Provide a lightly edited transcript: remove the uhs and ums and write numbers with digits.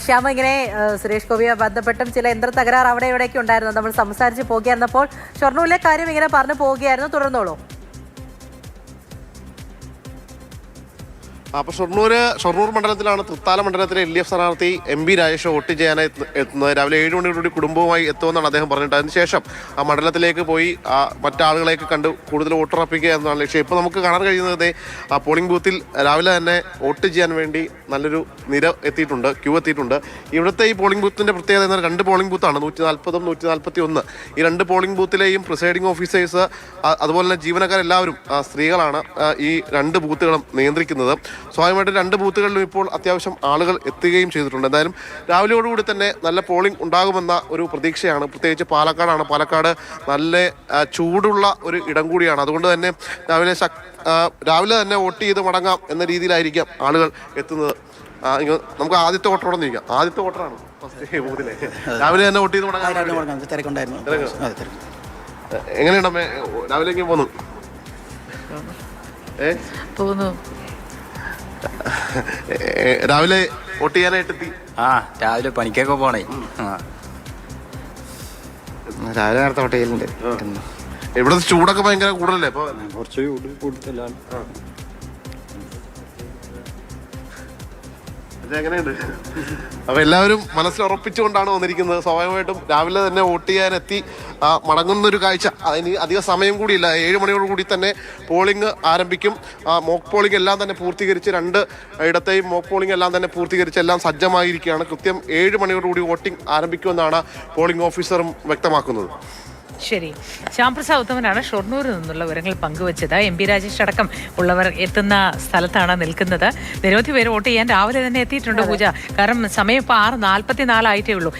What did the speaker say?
ശ്യാമ ഇങ്ങനെ സുരേഷ് ഗോപിയെ ബന്ധപ്പെട്ടും ചില യന്ത്ര തകരാർ അവിടെ ഇവിടെയൊക്കെ ഉണ്ടായിരുന്നു. നമ്മൾ സംസാരിച്ച് പോകുകയായിരുന്നപ്പോൾ ഷൊർണൂരിലെ കാര്യം ഇങ്ങനെ പറഞ്ഞു പോവുകയായിരുന്നു. തുടർന്നോളൂ. അപ്പോൾ ഷൊർണൂർ മണ്ഡലത്തിലാണ് തൃത്താല മണ്ഡലത്തിലെ LDF സ്ഥാനാർത്ഥി MP രാജേഷ് വോട്ട് ചെയ്യാനായി എത്തുന്നത്. രാവിലെ 7 മണിയോടുകൂടി കുടുംബവുമായി എത്തുമെന്നാണ് അദ്ദേഹം പറഞ്ഞിട്ട്. അതിനുശേഷം ആ മണ്ഡലത്തിലേക്ക് പോയി മറ്റാളുകളെയൊക്കെ കണ്ട് കൂടുതൽ വോട്ടുറപ്പിക്കുക എന്നതാണ് ലക്ഷ്യം. ഇപ്പോൾ നമുക്ക് കാണാൻ കഴിയുന്നത് ആ പോളിംഗ് ബൂത്തിൽ രാവിലെ തന്നെ വോട്ട് ചെയ്യാൻ വേണ്ടി നല്ലൊരു നിര എത്തിയിട്ടുണ്ട്, ക്യൂ എത്തിയിട്ടുണ്ട്. ഇവിടുത്തെ ഈ പോളിംഗ് ബൂത്തിൻ്റെ പ്രത്യേകത എന്നാൽ 2 പോളിംഗ് ബൂത്താണ്, 140ഉം 141. ഈ 2 പോളിംഗ് ബൂത്തിലെയും പ്രിസൈഡിംഗ് ഓഫീസേഴ്സ് അതുപോലെ തന്നെ ജീവനക്കാരെല്ലാവരും സ്ത്രീകളാണ് ഈ 2 ബൂത്തുകളും നിയന്ത്രിക്കുന്നത്. സ്വാഭാവികമായിട്ട് 2 ബൂത്തുകളിലും ഇപ്പോൾ അത്യാവശ്യം ആളുകൾ എത്തുകയും ചെയ്തിട്ടുണ്ട്. എന്തായാലും രാവിലെയോടുകൂടി തന്നെ നല്ല പോളിംഗ് ഉണ്ടാകുമെന്ന ഒരു പ്രതീക്ഷയാണ്. പ്രത്യേകിച്ച് പാലക്കാടാണ്. പാലക്കാട് നല്ല ചൂടുള്ള ഒരു ഇടം കൂടിയാണ്. അതുകൊണ്ട് തന്നെ രാവിലെ തന്നെ വോട്ട് ചെയ്ത് മടങ്ങാം എന്ന രീതിയിലായിരിക്കാം ആളുകൾ എത്തുന്നത്. നമുക്ക് ആദ്യത്തെ വോട്ടറോടെ നിൽക്കാം. ആദ്യത്തെ വോട്ടറാണ് ബൂത്തിലെ. രാവിലെ തന്നെ വോട്ട് ചെയ്ത് മടങ്ങാം. എങ്ങനെയുണ്ടമ്മേ രാവിലേക്ക് പോന്നു? രാവിലെ വോട്ട് ചെയ്യാനായിട്ട് എത്തി? രാവിലെ പണിക്കൊക്കെ പോണേ. രാവിലെ നേരത്തെ വോട്ട് ചെയ്യലുണ്ട്. ഇവിടുത്തെ ചൂടൊക്കെ ഭയങ്കര കൂടുതലല്ലേ? ഇപ്പൊ കുറച്ച് കൂടുതലാണ്. എങ്ങനെയുണ്ട്? അപ്പൊ എല്ലാവരും മനസ്സിൽ ഉറപ്പിച്ചുകൊണ്ടാണ് വന്നിരിക്കുന്നത്. സ്വാഭാവികമായിട്ടും രാവിലെ തന്നെ വോട്ട് ചെയ്യാനെത്തി മടങ്ങുന്നൊരു കാഴ്ച. അതിന് അധിക സമയം കൂടിയില്ല. 7 മണിയോട് കൂടി തന്നെ പോളിംഗ് ആരംഭിക്കും. മോക്ക് പോളിംഗ് എല്ലാം തന്നെ പൂർത്തീകരിച്ച് 2 ഇടത്തെയും മോക്ക് പോളിംഗ് എല്ലാം തന്നെ പൂർത്തീകരിച്ച് എല്ലാം സജ്ജമായിരിക്കുകയാണ്. കൃത്യം 7 മണിയോടുകൂടി വോട്ടിംഗ് ആരംഭിക്കുമെന്നാണ് പോളിംഗ് ഓഫീസറും വ്യക്തമാക്കുന്നത്. ശരി, ശ്യാംപ്രസാദ് ഉത്തമനാണ് ഷൊർണൂരിൽ നിന്നുള്ള വിവരങ്ങൾ പങ്കുവച്ചത്. MP രാജേഷ് അടക്കം ഉള്ളവർ എത്തുന്ന സ്ഥലത്താണ് നിൽക്കുന്നത്. നിരവധി പേര് വോട്ട് ചെയ്യാൻ രാവിലെ തന്നെ എത്തിയിട്ടുണ്ട് പൂജ. കാരണം സമയം ഇപ്പോൾ 6:44 ആയിട്ടേ ഉള്ളൂ.